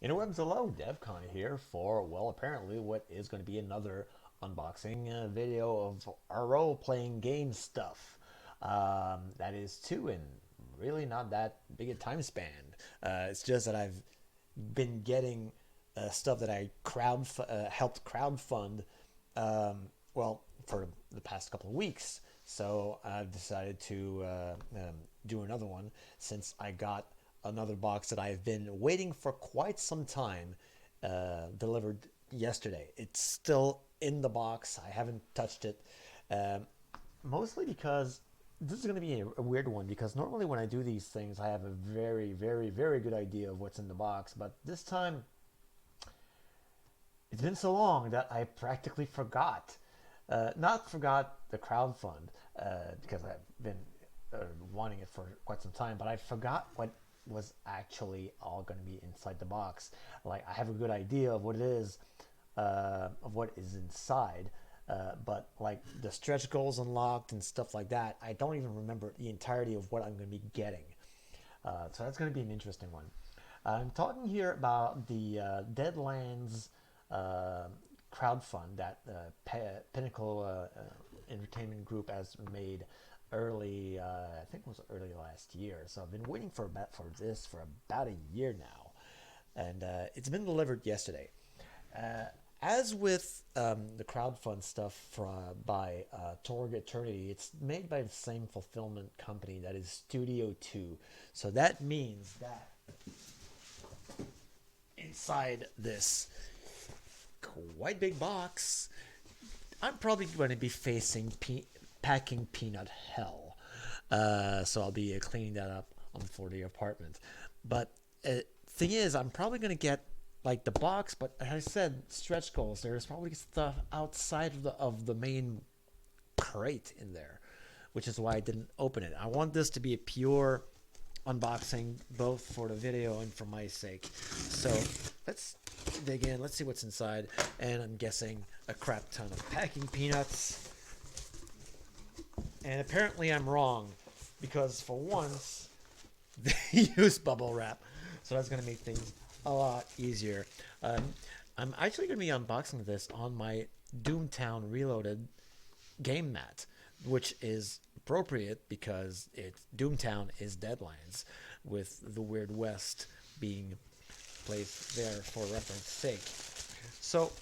Interwebs, hello, Devcon here for, well, apparently what is going to be another unboxing video of our role-playing game stuff. That is too, in really not that big a time span. It's just that I've been getting stuff that I helped crowdfund, for the past couple of weeks. So I've decided to do another one since I got another box that I've been waiting for quite some time delivered yesterday. It's still in the box. I haven't touched it. Um, Mostly because this is going to be a weird one because normally when I do these things, I have a very, very, very good idea of what's in the box. But this time, it's been so long that I practically forgot. Not forgot the crowdfund because I've been wanting it for quite some time, but I forgot what was actually all going to be inside the box. Like I have a good idea of what it is, of what is inside, but like the stretch goals unlocked and stuff like that, I don't even remember the entirety of what I'm going to be getting. So that's going to be an interesting one. I'm talking here about the Deadlands uh, crowdfund that Pinnacle Entertainment Group has made early, I think it was early last year. So I've been waiting for this for about a year now, and it's been delivered yesterday. Uh, as with the crowdfund stuff by Torg Eternity, it's made by the same fulfillment company that is Studio 2. So that means that inside this quite big box, I'm probably going to be facing packing peanut hell. So I'll be cleaning that up for the apartment. But thing is, I'm probably going to get like the box, but as I said, stretch goals. There's probably stuff outside of the main crate in there, which is why I didn't open it. I want this to be a pure unboxing, both for the video and for my sake. So let's dig in. Let's see what's inside. And I'm guessing a crap ton of packing peanuts. And apparently I'm wrong because for once they use bubble wrap. So that's going to make things a lot easier. Um, I'm actually going to be unboxing this on my Doomtown Reloaded game mat, which is appropriate because Doomtown is Deadlands, with the Weird West being placed there for reference sake. So,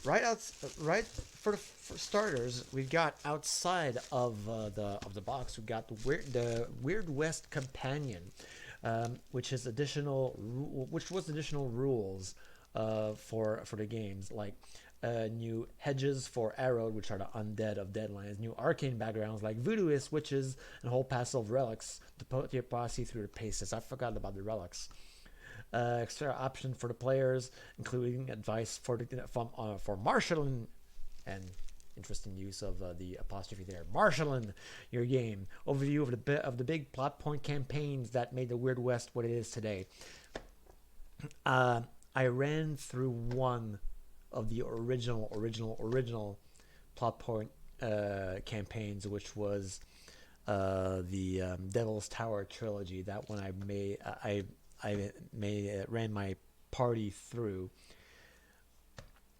right for starters, we've got outside of the box, we've got the Weird West Companion, which was additional rules for the games, like new hedges for Arrowed, which are the undead of Deadlands, new arcane backgrounds like voodooist witches, and a whole passel of relics to put your posse through the paces. I forgot about the relics. Extra option for the players, including advice for marshalling and interesting use of the apostrophe there. Marshalling your game. Overview of the big plot point campaigns that made the Weird West what it is today. I ran through one of the original plot point campaigns, which was the Devil's Tower trilogy. That one I ran my party through,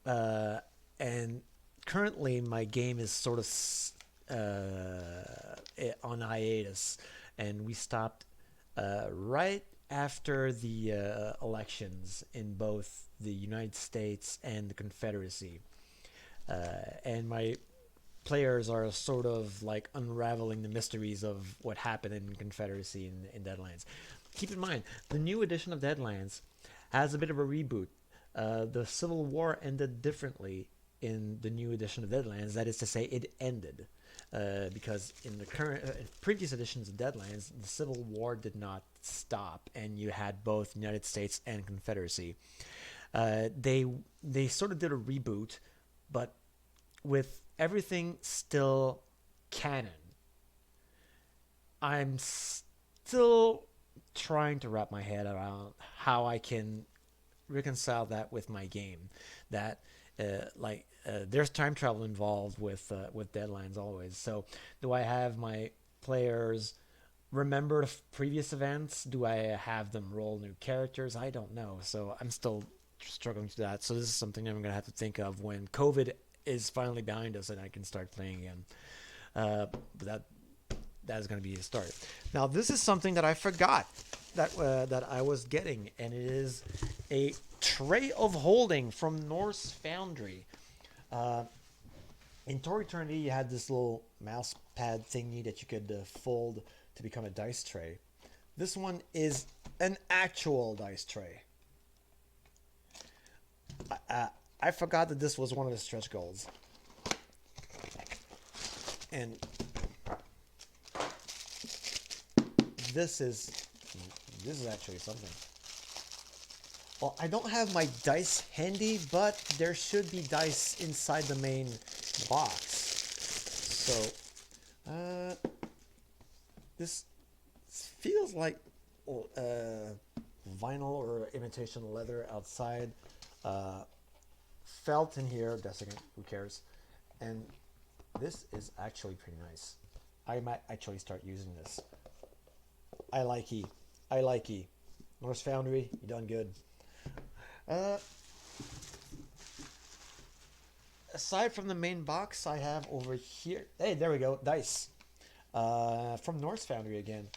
and currently my game is sort of on hiatus, and we stopped right after the elections in both the United States and the Confederacy, and my players are sort of like unraveling the mysteries of what happened in Confederacy in Deadlands. Keep in mind, the new edition of Deadlands has a bit of a reboot. The Civil War ended differently in the new edition of Deadlands. That is to say, it ended. Because in the previous editions of Deadlands, the Civil War did not stop, and you had both United States and Confederacy. They sort of did a reboot, but with everything still canon. I'm still trying to wrap my head around how I can reconcile that with my game. That there's time travel involved with Deadlands always. So do I have my players remember the previous events. Do I have them roll new characters? I don't know. So I'm still struggling to that. So this is something I'm gonna have to think of when COVID is finally behind us and I can start playing again. But that is going to be a start. Now this is something that I forgot that I was getting, and it is a tray of holding from Norse Foundry. Uh, in Tor Eternity, you had this little mouse pad thingy that you could fold to become a dice tray. This one is an actual dice tray. I forgot that this was one of the stretch goals. And this is actually something. Well, I don't have my dice handy, but there should be dice inside the main box. So, this feels like vinyl or imitation leather outside. Felt in here, desiccant, who cares? And this is actually pretty nice. I might actually start using this. I like E. Norse Foundry, you done good. Aside from the main box, I have over here. Hey, there we go. Dice. From Norse Foundry again.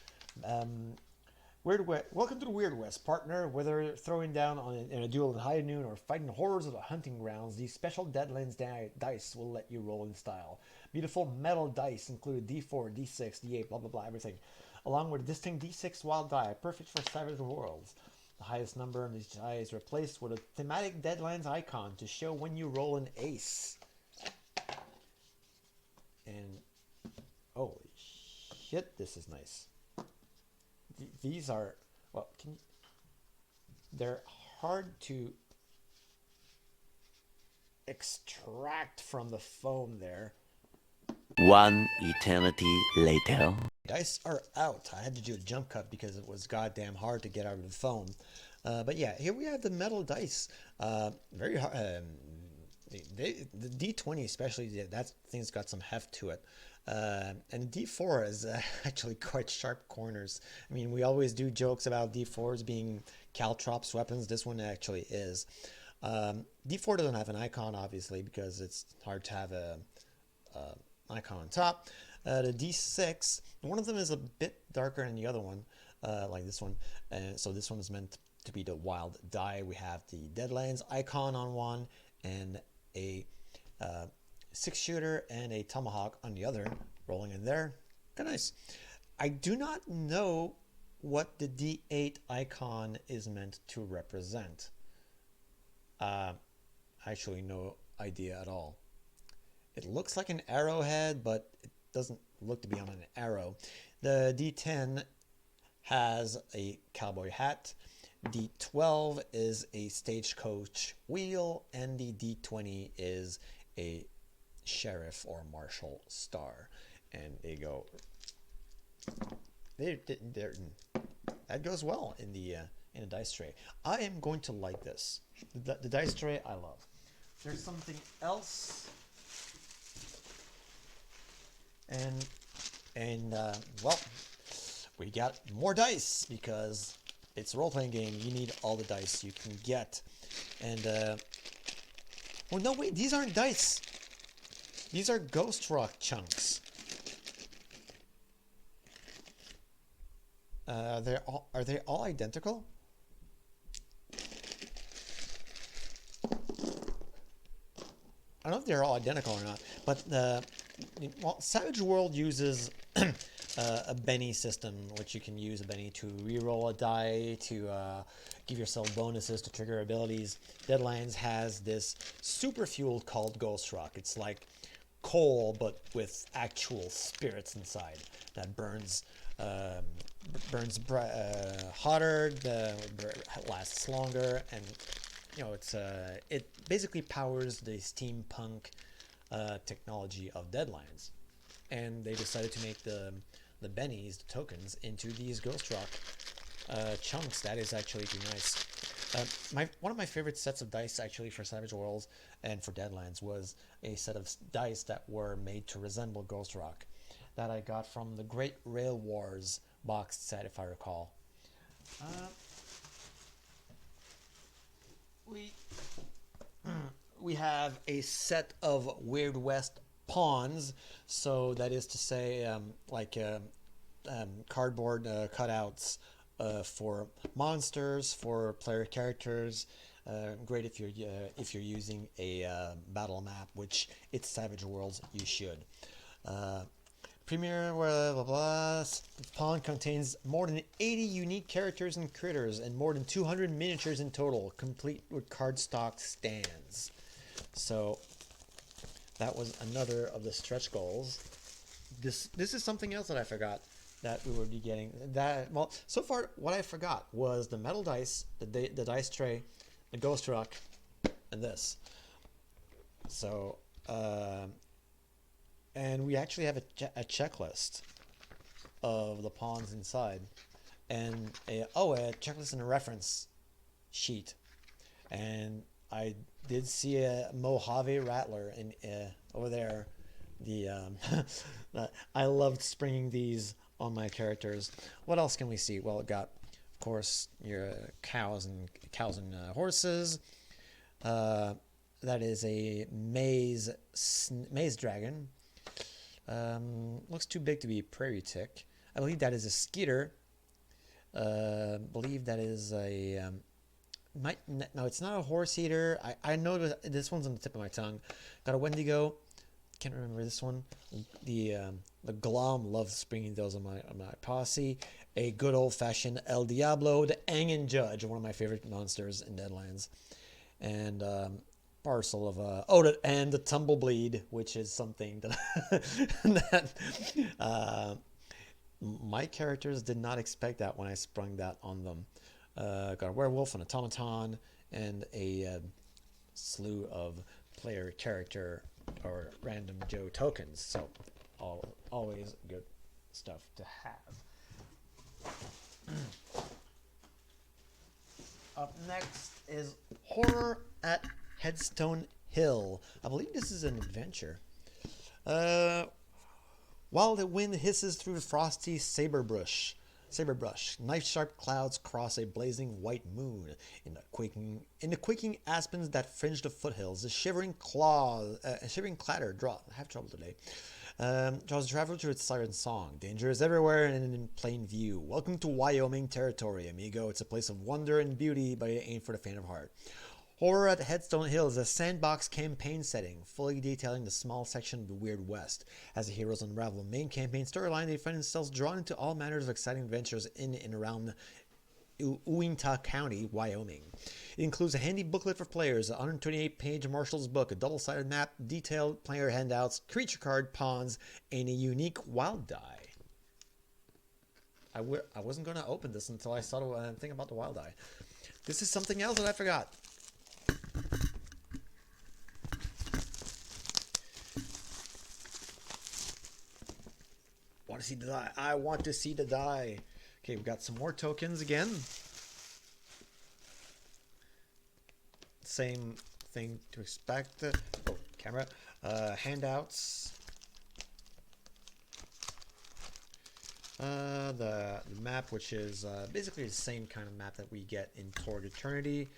Welcome to the Weird West, partner. Whether throwing down in a duel in high noon or fighting the horrors of the hunting grounds, these special Deadlands dice will let you roll in style. Beautiful metal dice include D4, D6, D8, blah blah blah, everything, along with a distinct D6 wild die, perfect for Savage Worlds. The highest number on these die is replaced with a thematic Deadlands icon to show when you roll an ace. And holy shit, this is nice. These are, well, they're hard to extract from the foam there. One eternity later. Dice are out. I had to do a jump cut because it was goddamn hard to get out of the foam. But yeah, here we have the metal dice. Very hard. The D20 especially, that thing's got some heft to it. And D4 is actually quite sharp corners. I mean, we always do jokes about D4s being caltrops weapons. This one actually is. D4 doesn't have an icon, obviously, because it's hard to have a icon on top. The D6, one of them is a bit darker than the other one, like this one. So this one is meant to be the wild die. We have the Deadlands icon on one and a 6-shooter and a tomahawk on the other, rolling in there. Kind of nice. I do not know what the D8 icon is meant to represent. Actually, no idea at all. It looks like an arrowhead, but it doesn't look to be on an arrow. The D10 has a cowboy hat. D12 is a stagecoach wheel, and the D20 is a sheriff or marshal star. And they go. That goes well in a dice tray. I am going to like this. The dice tray I love. There's something else. And well, we got more dice because it's a role-playing game. You need all the dice you can get. And well, no, wait, these aren't dice. These are ghost rock chunks. Are they all identical? I don't know if they're all identical or not, but well, Savage World uses a Benny system, which you can use a Benny to reroll a die, to give yourself bonuses to trigger abilities. Deadlands has this super fuel called Ghost Rock. It's like coal, but with actual spirits inside that burns hotter, lasts longer, and you know it basically powers the steampunk technology of Deadlands. And they decided to make the bennies, the tokens, into these Ghost Rock chunks. That is actually pretty nice. One of my favorite sets of dice actually for Savage Worlds and for Deadlands was a set of dice that were made to resemble Ghost Rock that I got from the Great Rail Wars boxed set, if I recall. We we have a set of Weird West pawns, so that is to say, cardboard cutouts for monsters, for player characters. Great if you're using a battle map, which it's Savage Worlds, you should. Premier blah blah blah. Pawn contains more than 80 unique characters and critters, and more than 200 miniatures in total, complete with cardstock stands. So that was another of the stretch goals. This is something else that I forgot that we would be getting. So far what I forgot was the metal dice, the dice tray, the ghost rock, and this. So and we actually have a checklist of the pawns inside, and a checklist and a reference sheet. And I did see a Mojave Rattler in over there. I loved springing these on my characters. What else can we see? Well, it got, of course, your cows and horses. That is a maze dragon. Looks too big to be a prairie tick. I believe that is a skeeter. Believe that is a no, it's not a horse eater. I know this one's on the tip of my tongue. Got a Wendigo. Can't remember this one. The Glom loves springing those on my posse. A good old fashioned El Diablo, the Angan Judge, one of my favorite monsters in Deadlands, and parcel of and the Tumblebleed, which is something that my characters did not expect that when I sprung that on them. Got a werewolf, an automaton, and a slew of player character or random Joe tokens. So always good stuff to have. Up next is Horror at Headstone Hill. I believe this is an adventure. While the wind hisses through the frosty saberbrush, knife-sharp clouds cross a blazing white moon. In the quaking aspens that fringe the foothills, the shivering clatter draws the traveler to its siren song. Danger is everywhere and in plain view. Welcome to Wyoming territory, amigo. It's a place of wonder and beauty, but it ain't for the faint of heart. Horror at Headstone Hill is a sandbox campaign setting, fully detailing the small section of the Weird West. As the heroes unravel the main campaign storyline, they find themselves drawn into all manners of exciting adventures in and around Uinta County, Wyoming. It includes a handy booklet for players, a 128-page Marshall's book, a double-sided map, detailed player handouts, creature card, pawns, and a unique wild die. I wasn't going to open this until I saw the thing about the wild die. This is something else that I forgot. Want to see the die? I want to see the die. Okay, we've got some more tokens again. Same thing to expect. Oh, camera. Handouts. The map, which is basically the same kind of map that we get in Toward Eternity.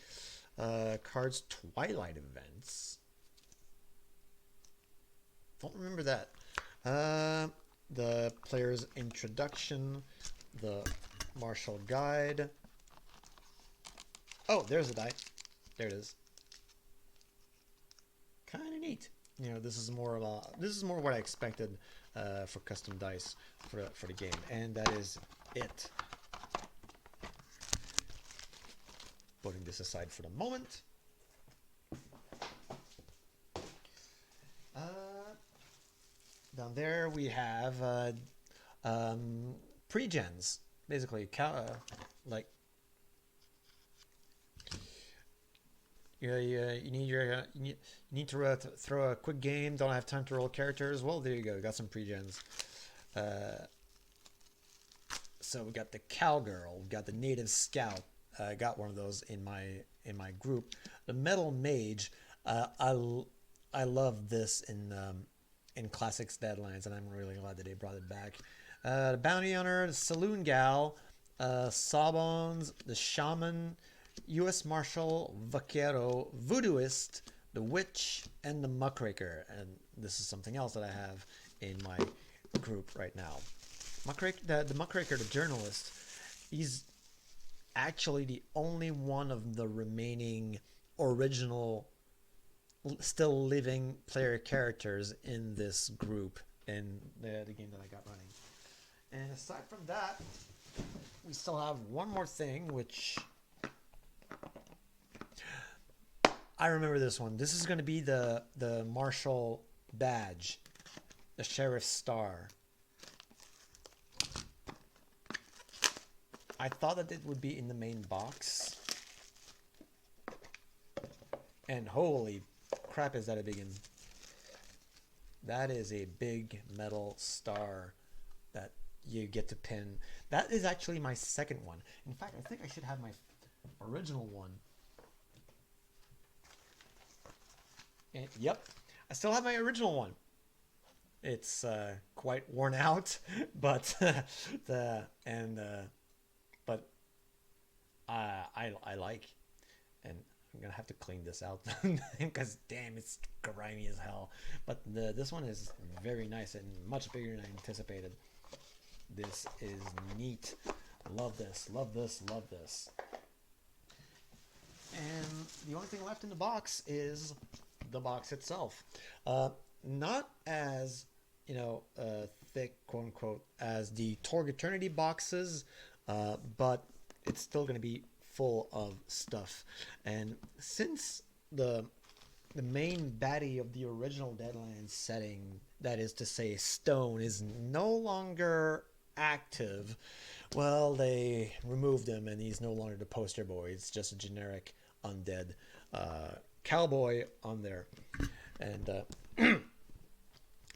Cards Twilight Events. Don't remember that. The player's introduction, the Marshall Guide. Oh, there's the die. There it is. Kind of neat. You know, this is more what I expected for custom dice for the game, and that is it. Putting this aside for the moment. Down there we have pre-gens, basically like you need to throw a quick game. Don't have time to roll characters. Well, there you go. Got some pre-gens. So we got the Cowgirl. We got the Native Scout. I got one of those in my group. The Metal Mage. I love this in Classics Deadlands, and I'm really glad that they brought it back. The bounty hunter, the saloon gal, Sawbones, the shaman, U.S. Marshal, vaquero, voodooist, the witch, and the muckraker. And this is something else that I have in my group right now. The muckraker, the journalist, he's actually the only one of the remaining original, still living player characters in this group in the game that I got running. And aside from that, we still have one more thing, which I remember this one. This is going to be the Marshal badge, the Sheriff's Star. I thought that it would be in the main box. And holy crap, is that a big one. That is a big metal star that you get to pin. That is actually my second one. In fact, I think I should have my original one. And, yep, I still have my original one. It's quite worn out, but I like, and I'm gonna have to clean this out because damn, it's grimy as hell. But this one is very nice and much bigger than I anticipated. This is neat. Love this, love this, love this. And the only thing left in the box is the box itself. Not as, thick, quote unquote, as the Torg Eternity boxes, but it's still going to be full of stuff. And since the main baddie of the original Deadlands setting, that is to say Stone, is no longer active, well, they removed him and he's no longer the poster boy. It's just a generic undead cowboy on there. And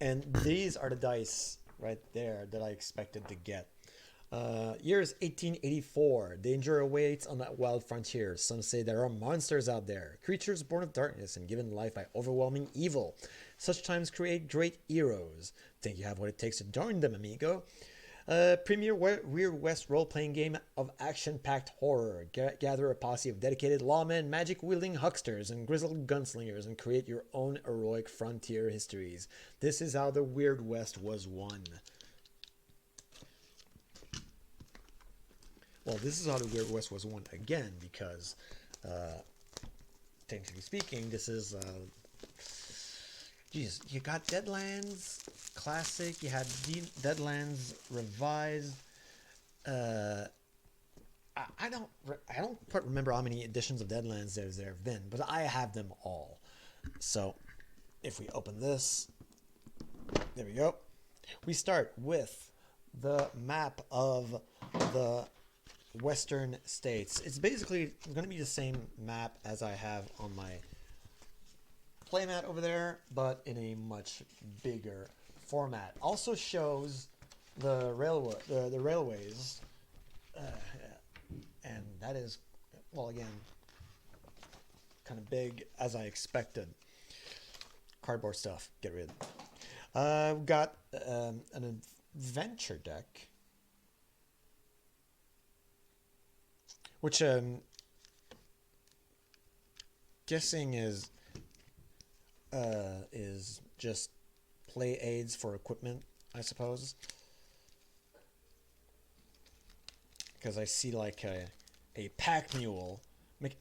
and these are the dice right there that I expected to get. Year is 1884. Danger awaits on that wild frontier. Some say there are monsters out there, creatures born of darkness and given life by overwhelming evil. Such times create great heroes. Think you have what it takes to join them, amigo? Premier Weird West role-playing game of action-packed horror. Gather a posse of dedicated lawmen, magic-wielding hucksters, and grizzled gunslingers and create your own heroic frontier histories. This is how the Weird West was won. Well, this is how the Weird West was won again, because, technically speaking, this is, you got Deadlands Classic, you had Deadlands Revised. I don't quite remember how many editions of Deadlands there have been, but I have them all. So, if we open this, there we go. We start with the map of the Western states. It's basically going to be the same map as I have on my playmat over there, but in a much bigger format. Also shows the railways, and that is, well, again, kind of big as I expected. Cardboard stuff, get rid of. We've got an adventure deck, which guessing is just play aids for equipment, I suppose. Because I see like a pack mule,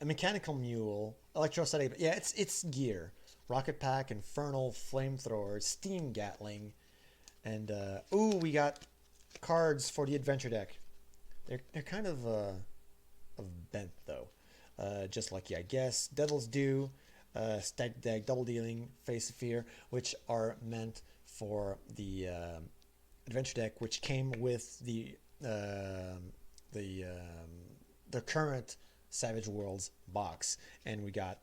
a mechanical mule, electrostatic. Yeah, it's gear. Rocket pack, infernal flamethrower, steam gatling, and we got cards for the adventure deck. They're kind of bent though, just like I guess Devil's Due, Stack Deck, Double Dealing, Face of Fear, which are meant for the adventure deck, which came with the current Savage Worlds box. And we got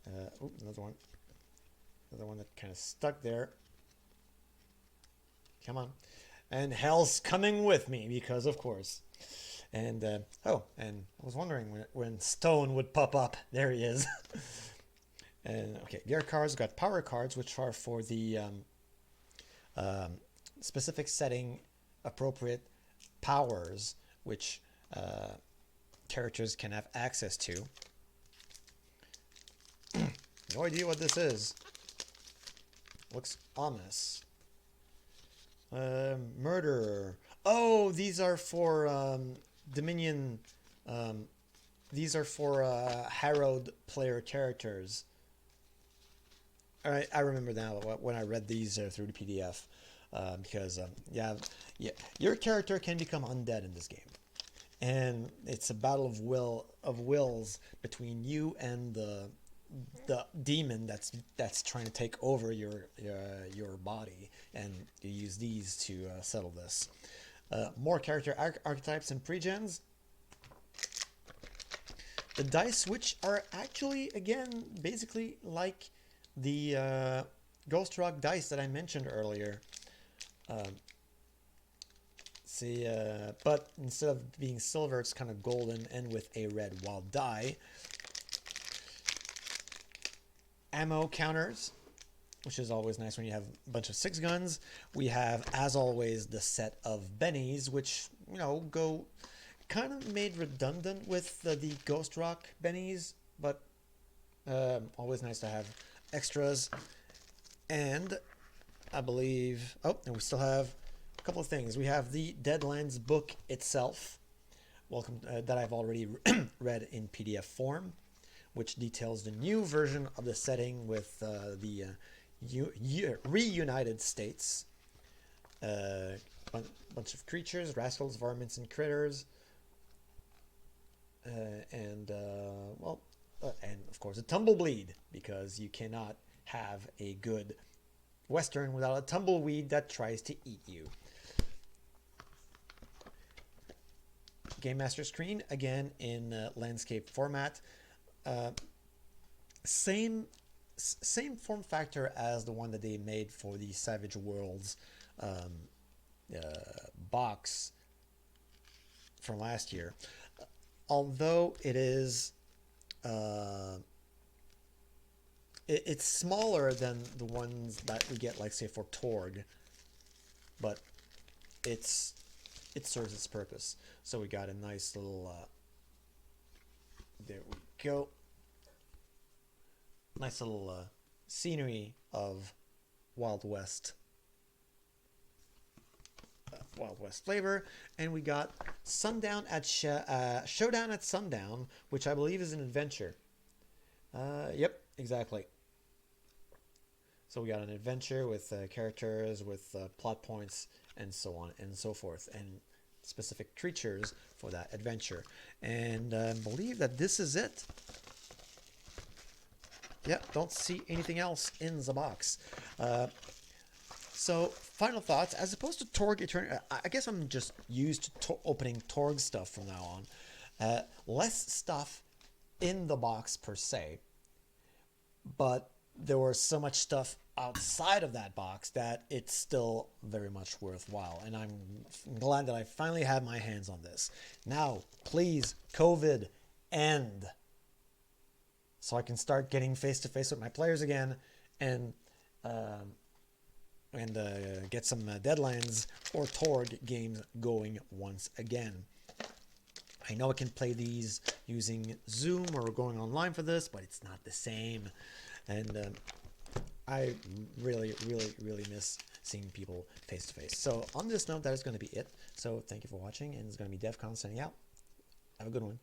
another one that kind of stuck there. Come on, and Hell's coming with me, because of course. And and I was wondering when Stone would pop up. There he is. And okay, gear cards. We've got power cards, which are for the specific setting appropriate powers which characters can have access to. No idea what this is. Looks ominous. Murderer. Oh, these are for Dominion. These are for harrowed player characters. Alright, I remember now when I read these through the PDF. Because yeah, your character can become undead in this game, and it's a battle of wills between you and the demon that's trying to take over your body, and you use these to settle this. More character archetypes and pregens. The dice, which are actually again basically like the Ghost Rock dice that I mentioned earlier. But instead of being silver, it's kind of golden and with a red wild die. Ammo counters, which is always nice when you have a bunch of 6 guns. We have, as always, the set of bennies, which, you know, go kind of made redundant with the Ghost Rock bennies, but always nice to have extras. And I believe, and we still have a couple of things. We have the Deadlands book itself, that I've already read in PDF form, which details the new version of the setting with the reunited states. Bunch of creatures, rascals, varmints, and critters. And of course a tumbleweed, because you cannot have a good Western without a tumbleweed that tries to eat you. Game Master screen, again in landscape format. Same form factor as the one that they made for the Savage Worlds box from last year. Although it is it's smaller than the ones that we get, like say for Torg, but it serves its purpose. So we got a nice little there we go, nice little scenery of Wild West flavor. And we got Showdown at Sundown, which I believe is an adventure. Yep, exactly. So we got an adventure with characters, with plot points, and so on and so forth, and specific creatures for that adventure. And I believe that this is it. Yeah, don't see anything else in the box. So, final thoughts. As opposed to Torg Eternity, I guess I'm just used to opening Torg stuff from now on. Less stuff in the box per se, but there was so much stuff outside of that box that it's still very much worthwhile. And I'm glad that I finally have my hands on this. Now, please, COVID, end, so I can start getting face-to-face with my players again, and get some Deadlands or Torg games going once again. I know I can play these using Zoom or going online for this, but it's not the same. And I really, really, really miss seeing people face to face. So on this note, that is going to be it. So thank you for watching, and it's going to be Devcon signing out. Have a good one.